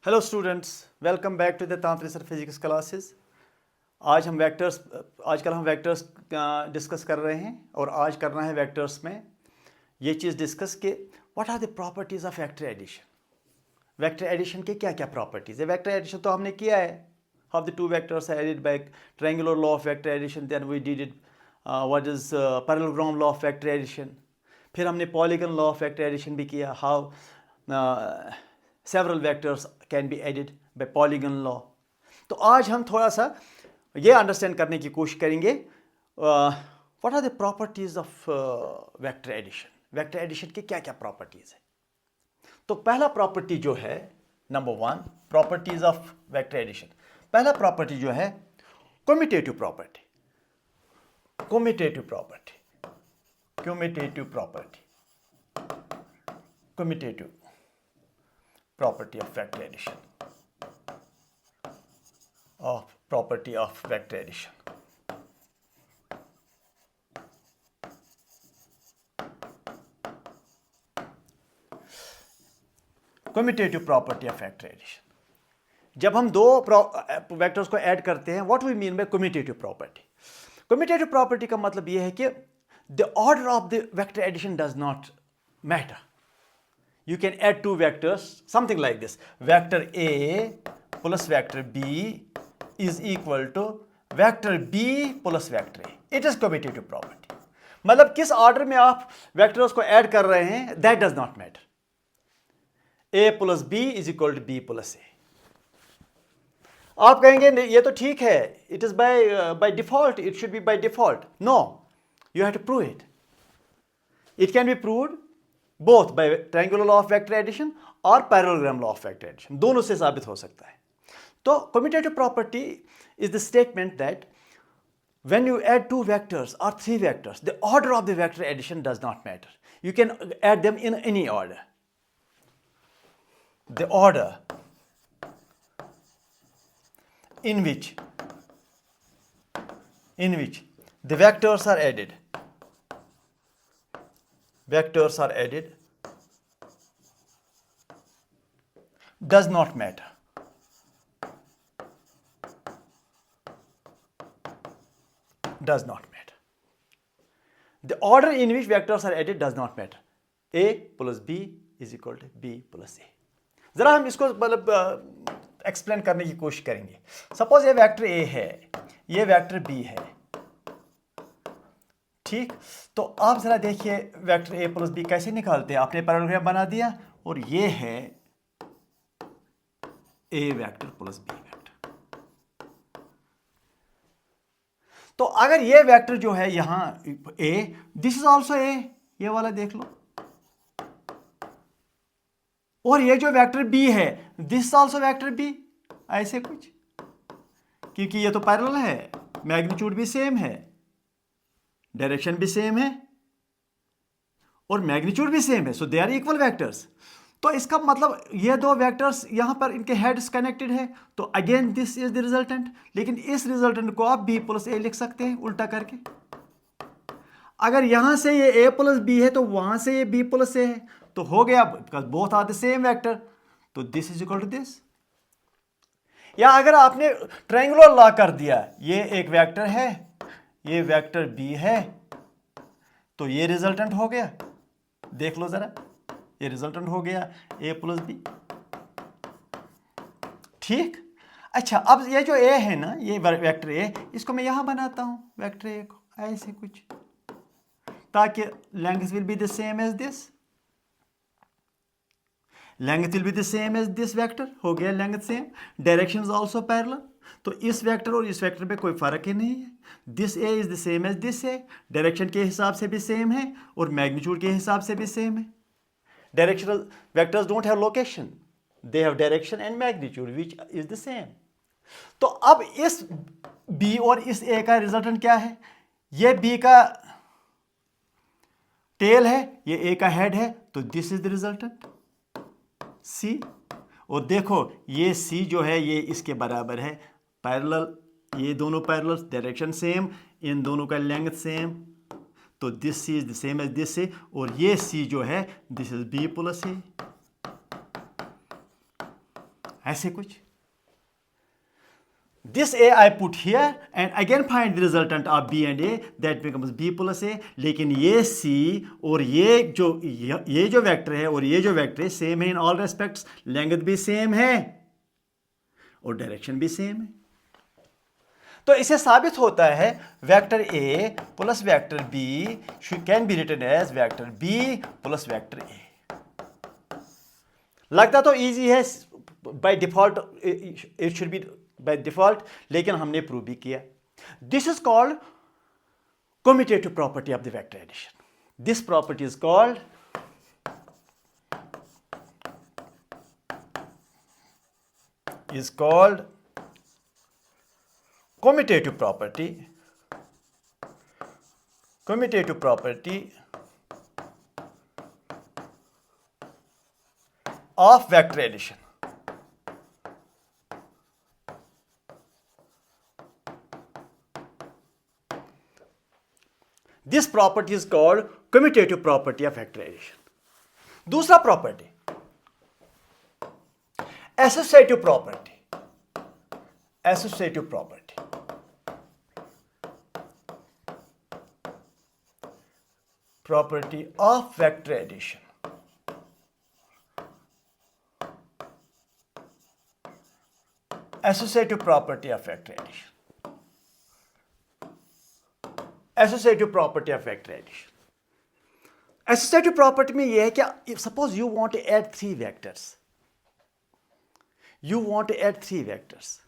Hello students, welcome back to the Tantrik sir physics classes. आजकल हम vectors discuss कर रहे हैं और आज करना है वेक्टर्स में ये चीज़ डिस्कस कि what are the properties of vector addition. Vector addition के क्या क्या प्रॉपर्टीज़ है। वेक्टर एडिशन तो हमने किया है, how the two vectors are added by triangular law of vector addition, then we did it what is parallelogram law of vector addition. फिर हमने polygon law of vector addition भी किया, how several vectors can be added by polygon law। तो आज हम थोड़ा सा ये अंडरस्टैंड करने की कोशिश करेंगे what are the properties of vector addition. Vector addition की क्या क्या प्रॉपर्टीज है। तो पहला प्रॉपर्टी जो है, number 1 properties of vector addition. पहला प्रॉपर्टी जो है commutative property. Commutative property, commutative property, commutative property of vector addition, of property of vector addition। commutative property of vector addition। जब हम दो वेक्टर्स को ऐड करते हैं, what we mean by commutative property। commutative property का मतलब यह है कि the order of the vector addition does not matter। You can add two vectors, something like this. Vector A plus vector B is equal to vector B plus vector A. It is commutative property। मतलब किस order में आप vectors को add कर रहे हैं, that does not matter। A plus B is equal to B plus A। आप कहेंगे ये तो ठीक है, it is by default, it should be by default। No, you have to prove it। It can be proved both by triangular law of vector addition और parallelogram law of vector addition, दोनों से साबित हो सकता है। तो commutative property is the statement that when you add two vectors or three vectors, the order of the vector addition does not matter। You can add them in any order। The order in which the vectors are added, does not matter। Does not matter। The order in which vectors are added does not matter। A plus B is equal to B plus A। जरा हम इसको मतलब explain करने की कोशिश करेंगे। Suppose ये vector A है, ये वेक्टर B है, ठीक। तो आप जरा देखिए वेक्टर A प्लस B कैसे निकालते हैं। आपने पैरेललोग्राम बना दिया और ये है A vector plus B vector. तो अगर ये वेक्टर जो है यहां A, this is also A, ये वाला देख लो। और ये जो वेक्टर B है, this is also vector B, ऐसे कुछ, क्योंकि ये तो पैरेलल है, मैग्नीट्यूड भी सेम है, डायरेक्शन भी सेम है और मैग्नीट्यूड भी सेम है, सो दे आर इक्वल वेक्टर्स। तो इसका मतलब ये दो वेक्टर्स यहां पर इनके हेड्स कनेक्टेड है, तो again this is the resultant. लेकिन इस रिजल्टेंट को आप B प्लस A लिख सकते हैं उल्टा करके। अगर यहां से ये A प्लस B है तो वहां से ये B प्लस A है, तो हो गया, because both are the same vector, तो this is equal to this. या अगर आपने ट्रायंगुलर लॉ कर दिया, ये एक वेक्टर है, ये वेक्टर B है, तो ये रिजल्टेंट हो गया। देख लो जरा, ये रिजल्टेंट हो गया A प्लस B, ठीक। अच्छा, अब ये जो A है ना, ये वेक्टर A, इसको मैं यहां बनाता हूं वेक्टर A को ऐसे कुछ, ताकि length will be the same as this, length will be the same as this vector, हो गया length same, direction is also parallel. तो इस वेक्टर और इस वेक्टर पे कोई फर्क ही नहीं है। This A is the same as this A, direction के हिसाब से भी सेम है और मैग्नीट्यूड के हिसाब से भी सेम है। Directional vectors don't have location, they have direction and magnitude which is the same. तो अब इस B और इस A का रिजल्टेंट क्या है? ये B का टेल है, ये A का हेड है, तो this is the resultant C। और देखो ये C जो है ये इसके बराबर है, पैरेलल, ये दोनों पैरेलल, डायरेक्शन सेम, इन दोनों का लेंथ सेम, तो this C is the same as this A। और ये C जो है this is B plus A। ऐसे कुछ. This A I put here and again find the resultant of B and A, that becomes B plus A. लेकिन ये C और ये जो वेक्टर है और ये जो वेक्टर है सेम है इन ऑल रेस्पेक्ट्स. लेंथ भी सेम है और डायरेक्शन भी सेम है. तो इसे साबित होता है vector A plus vector B can be written as vector B plus vector A. लगता तो इजी है, by default it should be by default, लेकिन हमने प्रूव भी किया. This is called commutative property of the vector addition. This property is called commutative property of vector addition. This property is called commutative property of vector addition. दूसरा property associative property. Associative property. Property of vector addition. Associative property of vector addition. Associative property of vector addition. Associative property में यह है कि suppose you want to add three vectors. You want to add three vectors.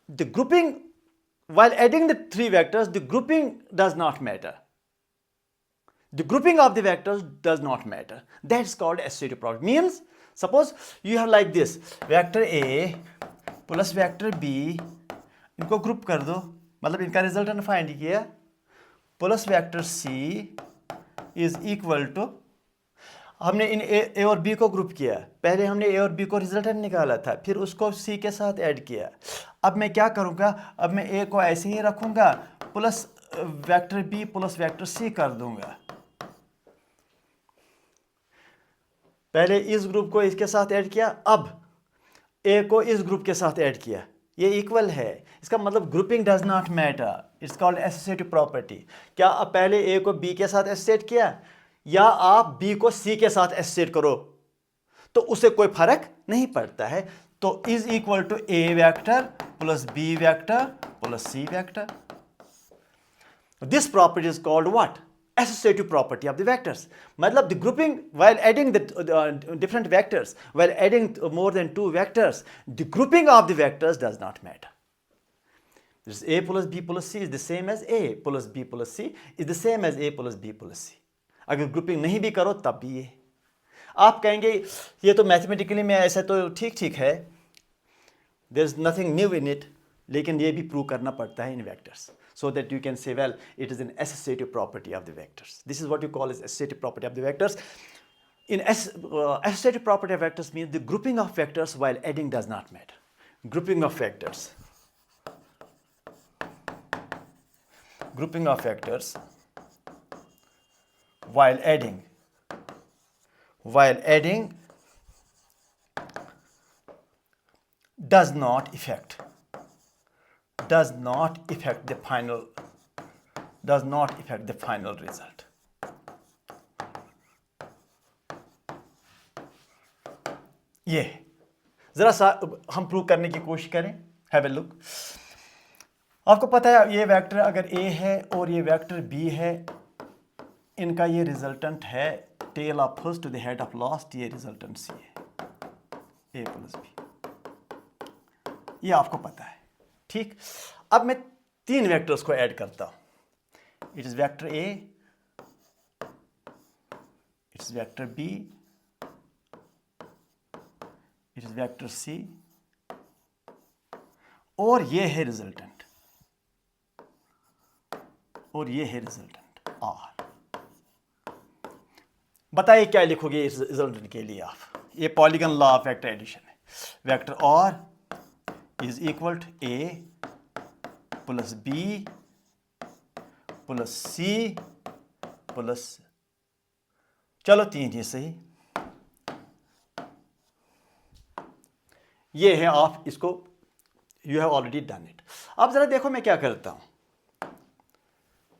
The grouping, while adding the three vectors, the grouping does not matter. The grouping of the vectors does not matter. That's called associative property. Means, suppose you have like this, vector A plus vector B, इनको group कर दो, मतलब इनका resultant find किया, plus vector C is equal to, हमने इन ए और B को ग्रुप किया. पहले हमने ए और बी को रिजल्टेंट निकाला था, फिर उसको सी के साथ ऐड किया. अब मैं क्या करूँगा, अब मैं ए को ऐसे ही रखूँगा, plus vector B plus vector C कर दूंगा. पहले इस ग्रुप को इसके साथ ऐड किया, अब ए को इस ग्रुप के साथ ऐड किया, ये इक्वल है. इसका मतलब grouping does not matter. It's called associative property. क्या आप पहले ए को बी के साथ एसोसिएट किया या आप बी को सी के साथ एसोसिएट करो, तो उससे कोई फर्क नहीं पड़ता है. तो is equal to A vector plus B vector plus C vector. This property is called what? Associative property of the vectors. मतलब the grouping, while adding the different vectors, while adding more than two vectors, the grouping of the vectors does not matter. This A plus B plus C is the same as A plus B plus C is the same as A plus B plus C. अगर grouping नहीं भी करो तब भी ये. आप कहेंगे ये तो मैथमेटिकली में ऐसा तो ठीक ठीक है, there is nothing new in it, लेकिन ये भी प्रूव करना पड़ता है इन vectors, so that you can say, well, it is an associative property of the vectors. This is what you call as associative property of the vectors. In associative property of vectors means the grouping of vectors while adding does not matter. Grouping of vectors. Grouping of vectors while adding does not affect the final result. ये जरा सा हम prove करने की कोशिश करें. Have a look. आपको पता है ये वेक्टर अगर A है और ये वेक्टर B है, इनका ये रिजल्टेंट है tail of first to the head of last, ये रिजल्टेंट C है, A प्लस B. ये आपको पता है, ठीक. अब मैं तीन वेक्टर्स को ऐड करता हूं. It is vector A, it is vector B, it is vector C, और ये है रिजल्टेंट, R. बताइए क्या लिखोगे इस रिजल्टेंट के लिए आप? ये polygon law of vector addition है. Vector R is equal to A plus B plus C plus, चलो तीन ही सही. ये है, आप इसको you have already done it. अब जरा देखो मैं क्या करता हूं,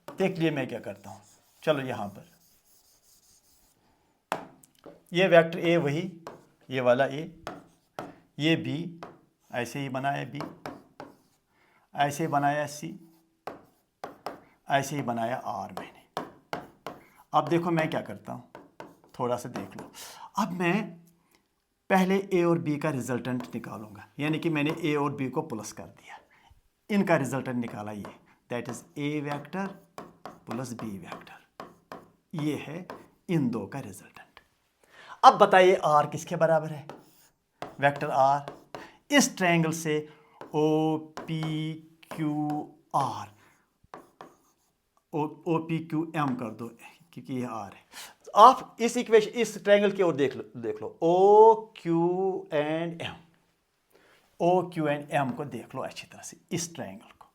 देख लिए मैं क्या करता हूं। चलो यहां पर ये वेक्टर ए वही, ये वाला ए, ये बी, ऐसे ही बनाया बी, ऐसे ही बनाया सी, ऐसे ही बनाया आर मैंने। अब देखो मैं क्या करता हूं, थोड़ा सा देख लो। अब मैं पहले ए और बी का रिजल्टेंट निकालूंगा, यानी कि मैंने ए और बी को प्लस कर दिया, इनका रिजल्टेंट निकाला, ये that is A vector plus B vector, ये है इन दो का रिजल्टेंट। अब बताइए आर किसके बराबर है, वेक्टर आर इस ट्रायंगल से O P Q R, O P Q M कर दो क्योंकि ये आर है। आप इस इक्वेशन, इस ट्रायंगल की ओर देख लो O Q and M, O Q and M को देख लो अच्छी तरह से, इस ट्रायंगल को।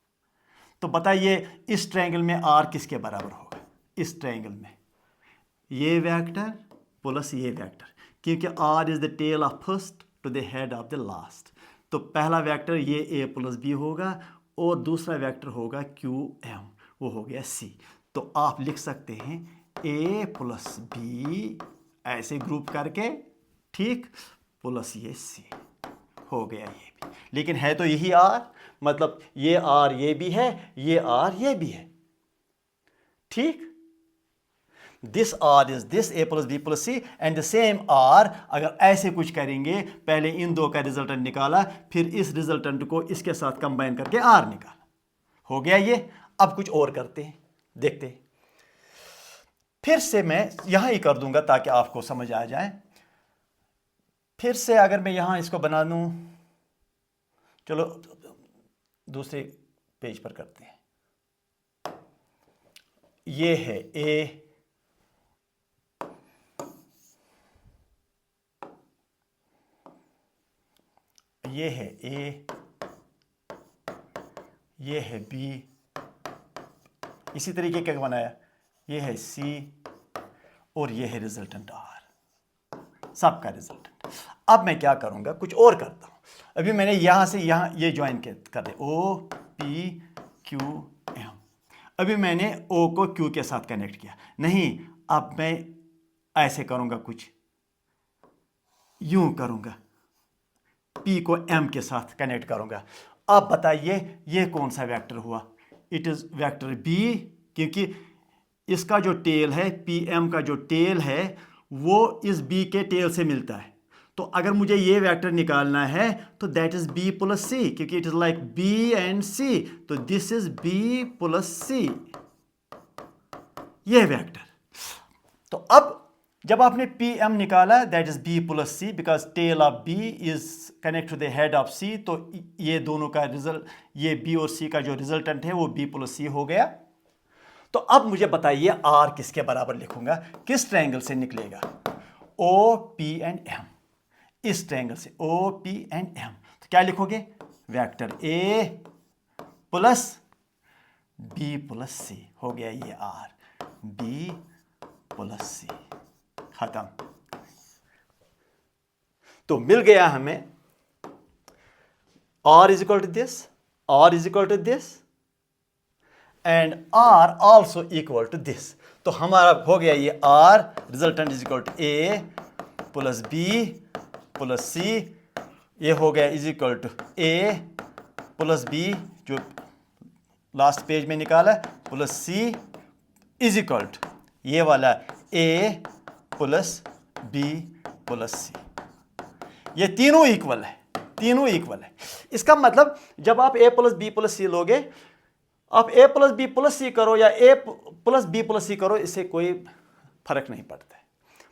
तो बताइए इस ट्रायंगल में आर किसके बराबर होगा, इस ट्रायंगल में ये वेक्टर प्लस ये वेक्टर, क्योंकि R is the tail of first to the head of the last. तो पहला वेक्टर ये ए प्लस बी होगा और दूसरा वेक्टर होगा क्यू एम, वो हो गया सी। तो आप लिख सकते हैं ए प्लस बी ऐसे ग्रुप करके, ठीक, प्लस ये सी, हो गया ये भी। लेकिन है तो यही आर, मतलब ये आर ये भी है, ये आर ये भी है, ठीक। This R is this A plus B plus C and the same R. अगर ऐसे कुछ करेंगे, पहले इन दो का रिजल्टेंट निकाला, फिर इस रिजल्टेंट को इसके साथ कंबाइन करके आर निकाला, हो गया ये। अब कुछ और करते हैं, देखते हैं। फिर से मैं यहां ही कर दूंगा ताकि आपको समझ आ जाए। फिर से अगर मैं यहां इसको बना दूं, चलो दूसरे पेज पर करते हैं। ये है ए, ये है ए, ये है बी, इसी तरीके का बनाया, ये है सी और ये है रिजल्टेंट आर, सबका रिजल्टेंट। अब मैं क्या करूंगा, कुछ और करता हूं। अभी मैंने यहां से यहां ये ज्वाइन कर दे, ओ पी क्यू एम। अभी मैंने ओ को क्यू के साथ कनेक्ट किया, नहीं, अब मैं ऐसे करूंगा, कुछ यूं करूंगा, पी को एम के साथ कनेक्ट करूंगा। अब बताइए ये कौन सा वेक्टर हुआ, इट इज वेक्टर बी, क्योंकि इसका जो टेल है, पी एम का जो टेल है वो इस बी के टेल से मिलता है। तो अगर मुझे ये वेक्टर निकालना है तो that is B plus C, क्योंकि it is like B and C, तो this is B plus C, ये वेक्टर। तो अब जब आपने पी एम निकाला, that is B plus C, because tail of B is connect to the head of C, तो ये दोनों का रिजल्ट, ये बी और सी का जो रिजल्टेंट है वो बी प्लस सी हो गया। तो अब मुझे बताइए आर किसके बराबर लिखूंगा, किस ट्रायंगल से निकलेगा, ओ पी एंड एम, इस ट्रायंगल से ओ पी एंड एम। तो क्या लिखोगे, vector A plus B plus C, हो गया ये आर, बी प्लस सी, खत्म। तो मिल गया हमें R is equal to this, R is equal to this and R also equal to this. तो हमारा हो गया ये R resultant is equal to A plus B plus C, ये हो गया is equal to A plus B जो last page में निकाला, plus C is equal to ये वाला A plus B plus C. ये तीनों इक्वल है, तीनों इक्वल है। इसका मतलब जब आप A plus B plus C लोगे, आप A plus B plus C करो या A plus B plus C करो, इससे कोई फर्क नहीं पड़ता है।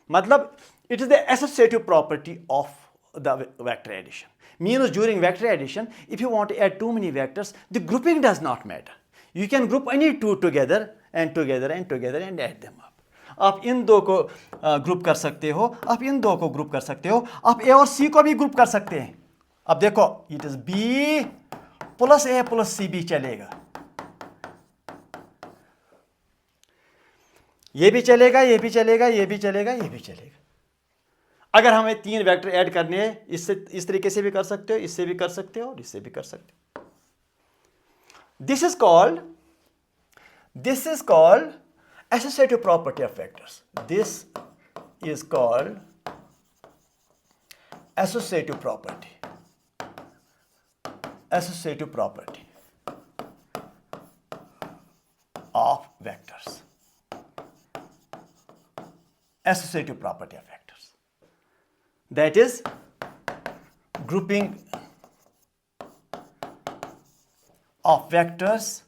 मतलब it is the associative property of the vector addition, means during vector addition, if you want to add too many vectors, the grouping does not matter. You can group any two together and together and together and add them up. आप इन दो को group कर सकते हो, आप इन दो को group कर सकते हो, आप ए और सी को भी ग्रुप कर सकते हैं। अब देखो it is B plus A plus C भी चलेगा, ये भी चलेगा, ये भी चलेगा, ये भी चलेगा, ये भी चलेगा। अगर हमें 3 वेक्टर ऐड करने हैं, इससे इस तरीके से भी कर सकते हो, इससे भी कर सकते हो और इससे भी कर सकते हो. This is called associative property of vectors. This is called associative property. Associative property of vectors. Associative property of vectors. That is grouping of vectors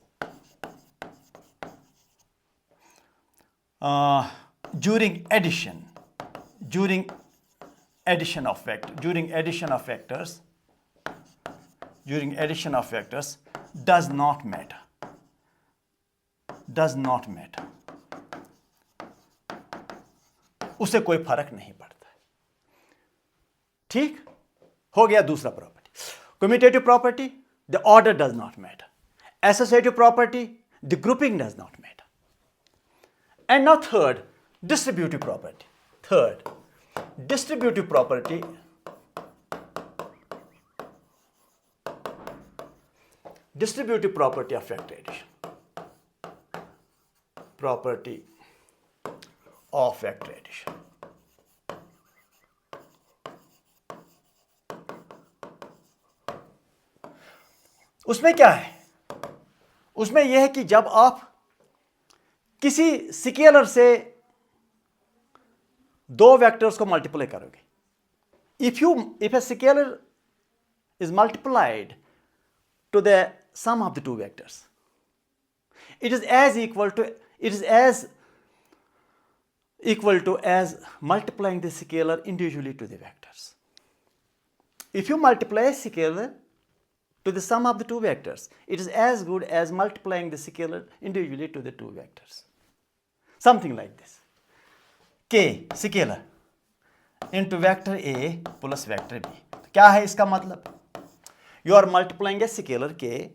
during addition of vectors does not matter. उसे कोई फर्क नहीं पड़ता है. ठीक हो गया. दूसरा property, commutative property, the order does not matter. Associative property, the grouping does not matter. And now third, distributive property. Distributive property of vector addition. Property of vector addition. उसमें क्या है? उसमें यह है कि जब आप किसी स्केलर से 2 वेक्टर्स को मल्टीप्लाई करोगे, if a scalar is multiplied to the sum of the 2 vectors, it is as equal to as multiplying the scalar individually to the vectors. If you multiply a scalar to the sum of the 2 vectors, it is as good as multiplying the scalar individually to the 2 vectors. Something like this. K scalar into vector A plus vector B. क्या है इसका मतलब? You are multiplying a scalar K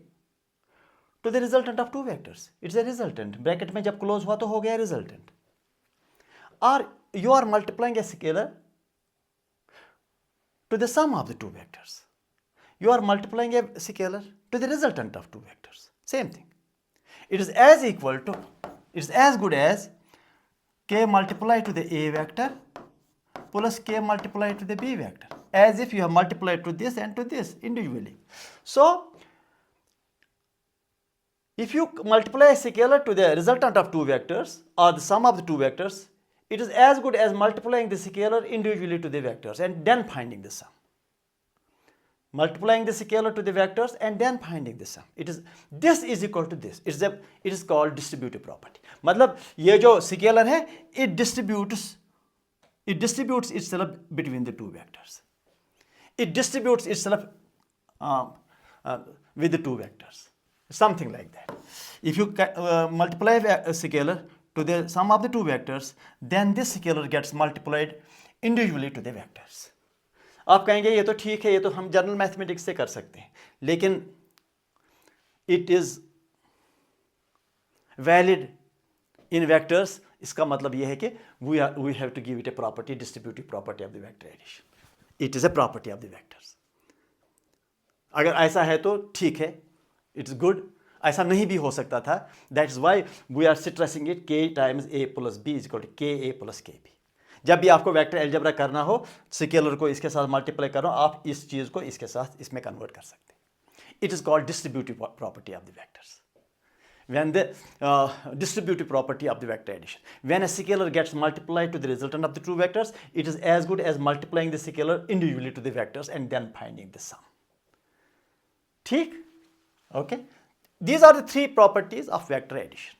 to the resultant of 2 vectors. It's a resultant. Bracket में जब close हुआ तो हो गया resultant. Or you are multiplying a scalar to the sum of the 2 vectors. You are multiplying a scalar to the resultant of 2 vectors. Same thing. It is as good as K multiplied to the A vector plus K multiplied to the B vector, as if you have multiplied to this and to this individually. So, if you multiply a scalar to the resultant of 2 vectors or the sum of the 2 vectors, it is as good as multiplying the scalar individually to the vectors and then finding the sum. Multiplying the scalar to the vectors and then finding the sum. This is equal to this. It is called distributive property. मतलब ये जो scalar है, it distributes itself between the 2 vectors. It distributes itself with the 2 vectors. Something like that. If you multiply a scalar to the sum of the 2 vectors, then this scalar gets multiplied individually to the vectors. आप कहेंगे ये तो ठीक है, ये तो हम general mathematics से कर सकते हैं, लेकिन it is valid in vectors. इसका मतलब यह है कि we have to give it a property, distributive property of the vector addition. It is a property of the vectors. अगर ऐसा है तो ठीक है, इट्स गुड. ऐसा नहीं भी हो सकता था. That is why we are stressing it. K times A plus B is equal to KA plus KB. जब भी आपको वेक्टर अलजेब्रा करना हो, स्केलर को इसके साथ मल्टीप्लाई करो, आप इस चीज को इसके साथ इसमें कन्वर्ट कर सकते हैं. It is called distributive property of the vectors. When the distributive property of the vector addition, when a scalar gets multiplied to the resultant of the 2 vectors, it is as good as multiplying the scalar individually to the vectors and then finding the sum. ठीक? Okay. These are the 3 properties of vector addition.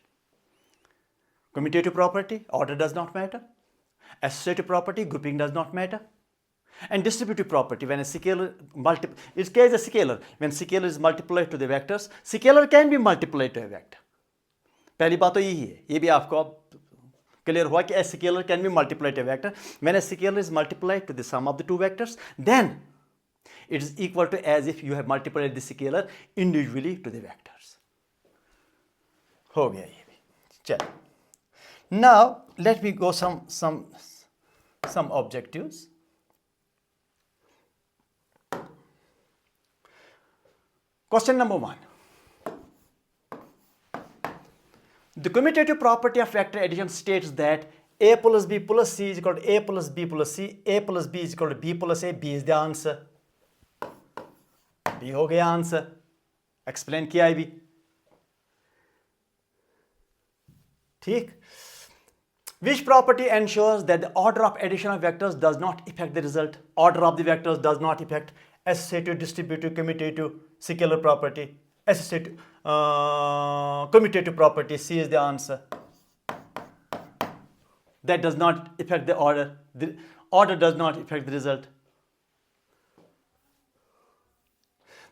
Commutative property, order does not matter. Associative property, grouping does not matter. And distributive property, when a scalar its case a scalar, when scalar is multiplied to the vectors, scalar can be multiplied to a vector. पहली बात तो यही है, ये भी आपको clear हुआ कि a scalar can be multiplied to a vector. When a scalar is multiplied to the sum of the 2 vectors, then it is equal to as if you have multiplied the scalar individually to the vectors. हो गया ये भी. चलो. Now let me go some objectives. Question number 1. The commutative property of vector addition states that a plus b plus c is equal to a plus b plus c, a plus b is equal to b plus a. B is the answer. B हो गया answer. Explain किया है भी. ठीक. Which property ensures that the order of addition of vectors does not affect the result? Order of the vectors does not affect associative, distributive, commutative, scalar property. Associative, commutative property. C is the answer. That does not affect the order. The order does not affect the result.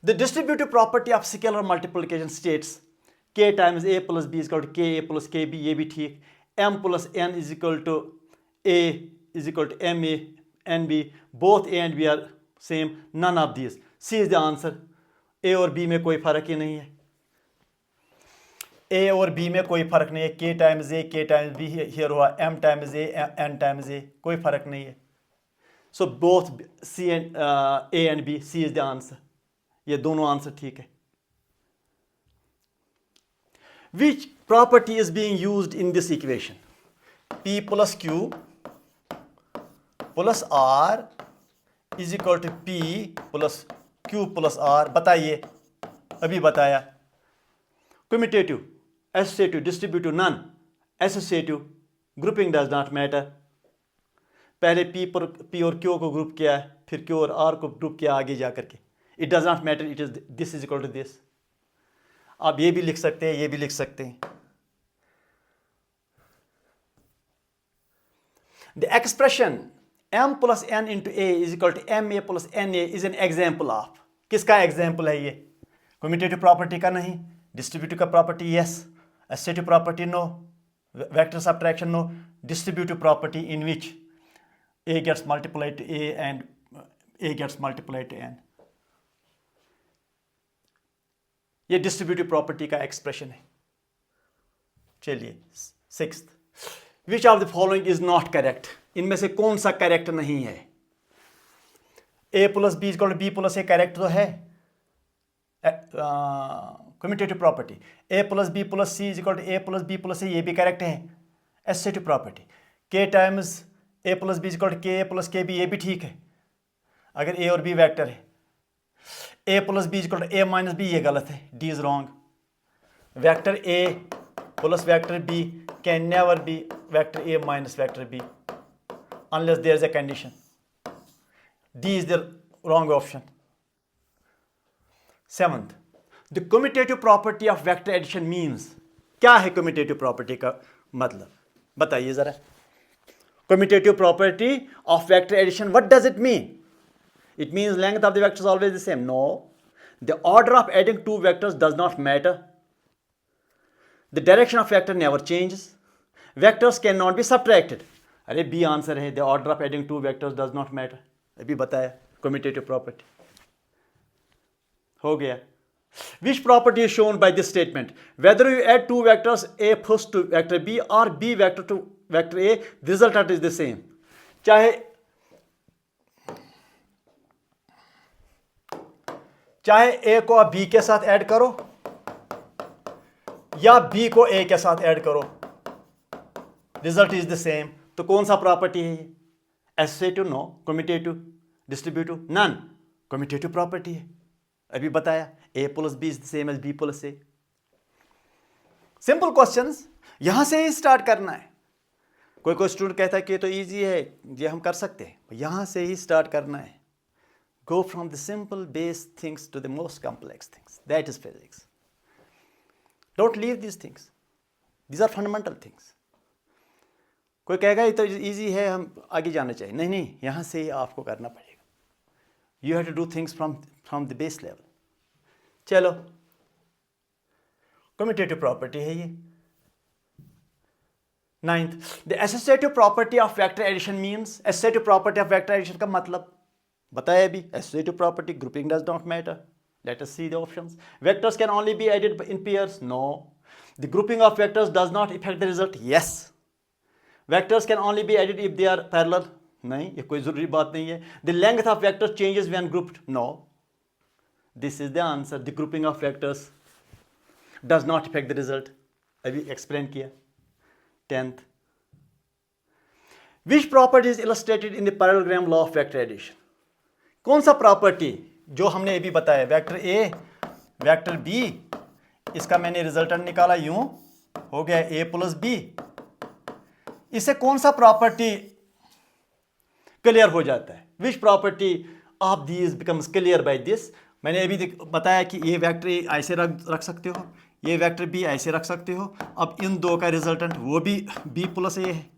The distributive property of scalar multiplication states k times a plus b is equal to k a plus kb. ये भी ठीक. M plus n is equal to a is equal to ma nb. Both a and b are same. None of these. C is the answer. A और b में कोई फर्क ही नहीं है. A और b में कोई फर्क नहीं है. k times a k times b here हुआ. m times a n times a. कोई फर्क नहीं है. So both c and a and b. C is the answer. ये दोनों आंसर ठीक है. Which property is being used in this equation? P plus Q plus R is equal to P plus Q plus R. बताइए. अभी बताया. Commutative, associative, distributive, none. Associative, grouping does not matter. पहले P और Q को group किया है, फिर Q और R को ग्रुप किया आगे जा करके. It does not matter. It is this is equal to this. आप ये भी लिख सकते हैं, ये भी लिख सकते हैं. The expression m plus n into a is equal to ma plus na is an example of. किसका example है ये? Commutative property का नहीं. Distributive का property yes. Associative property no. Vector subtraction no. Distributive property in which a gets multiplied to a and a gets multiplied to n. ये distributive property का expression है. चलिए 6th. Which of the following is not correct? इनमें से कौन सा correct नहीं है? a plus B equal to B plus A correct तो है. Commutative property a plus B plus C is equal to A plus B plus A, ये भी करेक्ट है. Associative property k times a plus B equal to K A plus के B, ये भी ठीक है अगर a और b वेक्टर है. a plus B equal to a minus B, ये गलत है. D is wrong. Vector a plus vector b can never be vector a minus vector b unless there is a condition. D is the wrong option. 7th. The commutative property of vector addition means. क्या है commutative property का मतलब? बताइए जरा. Commutative property of vector addition, what does it mean? It means length of the vector is always the same. No. The order of adding two vectors does not matter. The direction of vector never changes. Vectors cannot be subtracted. अरे B answer है. The order of adding two vectors does not matter. अभी बताया commutative property. हो गया. Which property is shown by this statement? Whether you add two vectors A first to vector B or B vector to vector A, the resultant is the same. चाहे A को आप B के साथ add करो या B को A के साथ ऐड करो, रिजल्ट इज द सेम. तो कौन सा प्रॉपर्टी है ये? Associative no. Commutative, distributive none. Commutative property है. अभी बताया A plus B is the same as B plus A. Simple questions. यहां से ही स्टार्ट करना है. कोई स्टूडेंट कहता है कि तो इजी है, ये हम कर सकते हैं. यहां से ही स्टार्ट करना है. Go from the simple base things to the most complex things. That is physics. Don't leave these things. These are fundamental things. कोई कहेगा ये तो इजी है, हम आगे जाना चाहिए. नहीं नहीं, यहाँ से ही आपको करना पड़ेगा. You have to do things from the base level. चलो, commutative property है ये. 9th. The associative property of vector addition means. Associative property of vector addition का मतलब बताया अभी. Associative property, grouping does not matter. Let us see the options. Vectors can only be added in pairs. No. The grouping of vectors does not affect the result. Yes. Vectors can only be added if they are parallel. नहीं, ये कोई जरूरी बात नहीं है. The length of vector changes when grouped. No. This is the answer. The grouping of vectors does not effect the result. अभी explain किया. 10th, which property is illustrated in the parallelogram law of vector addition. कौन सा property जो हमने अभी बताया, vector A vector B, इसका मैंने रिजल्टेंट निकाला, यूं हो गया ए प्लस बी. इससे कौन सा प्रॉपर्टी क्लियर हो जाता है? Which property of these becomes clear by this. मैंने अभी बताया कि ये वेक्टर ए ऐसे रख सकते हो, ये वेक्टर बी ऐसे रख सकते हो. अब इन दो का रिजल्टेंट वो भी बी प्लस ए है,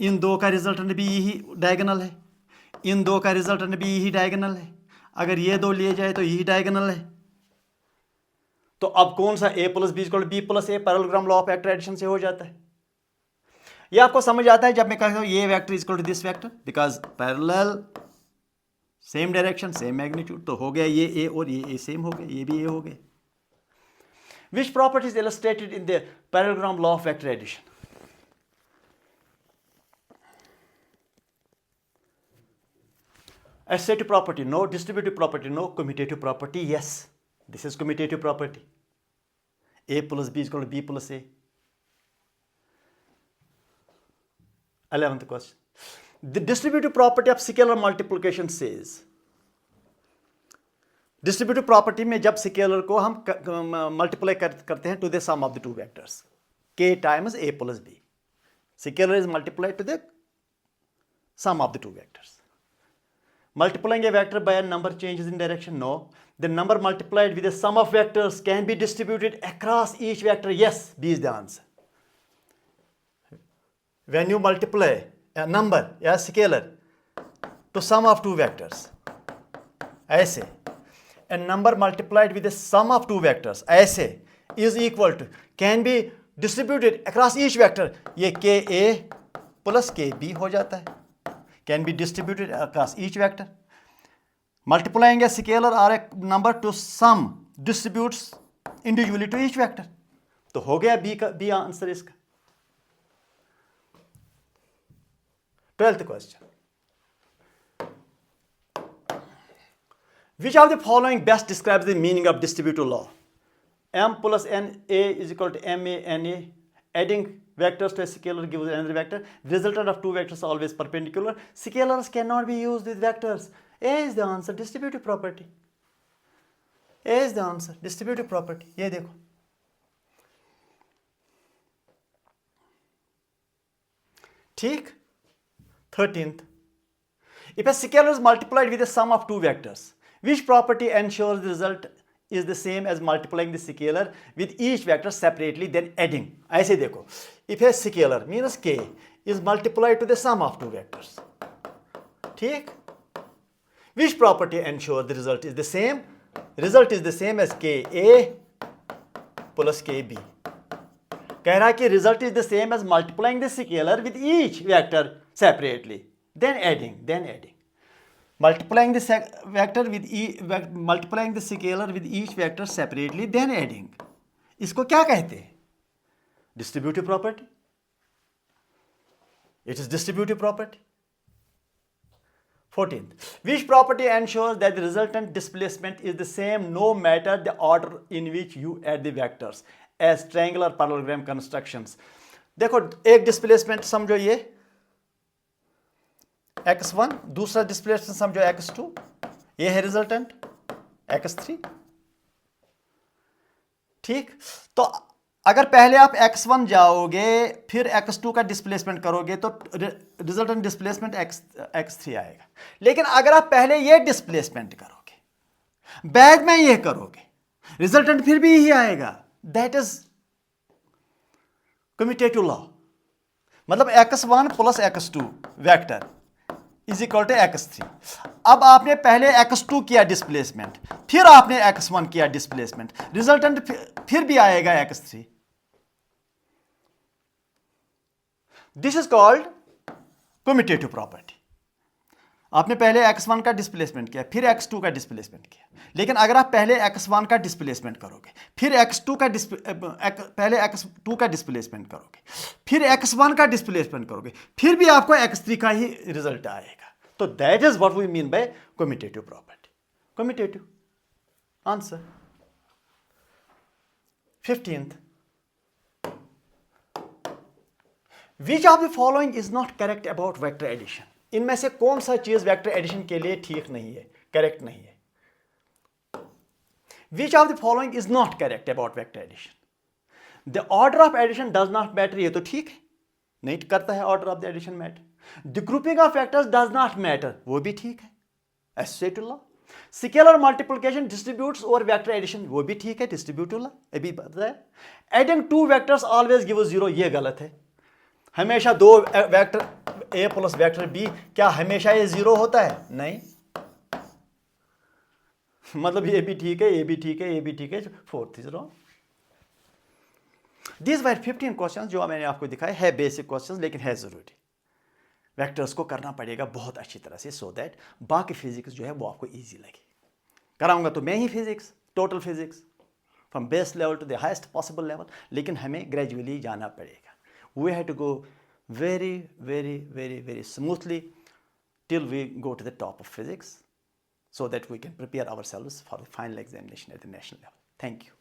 इन दो का रिजल्टेंट भी यही डायगोनल है, इन दो का रिजल्टेंट भी यही डायगोनल है. अगर ये दो लिए जाए तो यही डायगोनल है. तो अब कौन सा a plus B plus A parallelogram law of vector addition से हो जाता है. ये आपको समझ आता है जब मैं कहता हूं ये vector is equal to this vector, because parallel, same direction, same magnitude. तो हो गया ये ए और ये ए सेम हो गए, ये भी ए हो गए. Which property is illustrated in the parallelogram law of vector addition. Associative property, no. Distributive property, no. Commutative property, yes. This is commutative property. A plus B is equal to B plus A. 11th question. The distributive property of scalar multiplication says. Distributive property में जब scalar को हम multiply करते हैं to the sum of the two vectors, K times A plus B. Scalar is multiplied to the sum of the two vectors. Multiplying a vector by a number changes in direction? No. The number multiplied with the sum of vectors can be distributed across each vector? Yes. B is the answer. When you multiply a number, a scalar, to sum of two vectors, ऐसे, a number multiplied with the sum of two vectors, ऐसे, is equal to, can be distributed across each vector. ये KA plus KB हो जाता है. Can be distributed across each vector. Multiplying a scalar or a number to sum distributes individually to each vector. तो हो गया B answer इसका. 12th question. Which of the following best describes the meaning of distributive law? M plus NA is equal to MA NA. Adding vectors to a scalar gives another vector. Resultant of two vectors are always perpendicular. Scalars cannot be used with vectors. A is the answer. Distributive property. A is the answer. Distributive property. ये देखो. ठीक. 13th. If a scalar is multiplied with the sum of two vectors, which property ensures the result is the same as multiplying the scalar with each vector separately then adding? ऐसे देखो. If a scalar means K is multiplied to the sum of two vectors, ठीक? Which property ensures the result is the same? Result is the same as KA plus KB. कह रहा है कि result is the same as multiplying the scalar with each vector separately, then adding. Multiplying the vector with multiplying the scalar with each vector separately, then adding. इसको क्या कहते हैं? Distributive property. It is distributive property. 14th. Which property ensures that the resultant displacement is the same no matter the order in which you add the vectors as triangular parallelogram constructions? देखो एक displacement समझो ये x1, दूसरा displacement समझो x2, ये है resultant x3. ठीक. तो अगर पहले आप x1 जाओगे फिर x2 का डिस्प्लेसमेंट करोगे तो रिजल्टेंट डिस्प्लेसमेंट x3 आएगा. लेकिन अगर आप पहले ये डिस्प्लेसमेंट करोगे बाद में ये करोगे रिजल्टेंट फिर भी यही आएगा. That is commutative law. मतलब x1 plus x2 vector is equal to x3. अब आपने पहले x2 किया डिस्प्लेसमेंट फिर आपने x1 किया डिस्प्लेसमेंट, रिजल्टेंट फिर भी आएगा x3. This is called commutative property. आपने पहले x1 का डिस्प्लेसमेंट किया फिर x2 का डिस्प्लेसमेंट किया. लेकिन अगर आप पहले x1 का डिस्प्लेसमेंट करोगे फिर पहले x2 का डिस्प्लेसमेंट करोगे फिर x1 का डिस्प्लेसमेंट करोगे फिर भी आपको x3 का ही रिजल्ट आएगा. तो that is what we mean by commutative property. Commutative. Answer. 15th. Which of the following is not correct about vector addition? इनमें से कौन सा चीज वेक्टर एडिशन के लिए ठीक नहीं है, करेक्ट नहीं है? Which of the following is not correct about vector addition? The order of addition does not matter. ये तो ठीक है, नहीं करता है order of the addition matter. The grouping of factors does not matter. वो भी ठीक है, associative law. Scalar multiplication distributes over vector addition. वो भी ठीक है, distributive law. अभी पता है. Adding two vectors always gives 0. ये गलत है. हमेशा दो vector a plus vector b, क्या हमेशा ये 0 होता है? नहीं. मतलब ये भी ठीक है, ये भी ठीक है, ये भी ठीक है. Fourth is wrong. These were 15 questions जो मैंने आपको दिखाए. है बेसिक क्वेश्चंस लेकिन है जरूरी. वेक्टर्स को करना पड़ेगा बहुत अच्छी तरह से, सो दैट बाकी फिजिक्स जो है वो आपको इजी लगे. कराऊंगा तो मैं ही physics, total physics from base level to the highest possible level, लेकिन हमें ग्रेजुअली जाना पड़ेगा. We have to go very, very, very, very smoothly till we go to the top of physics, so that we can prepare ourselves for the final examination at the national level. Thank you.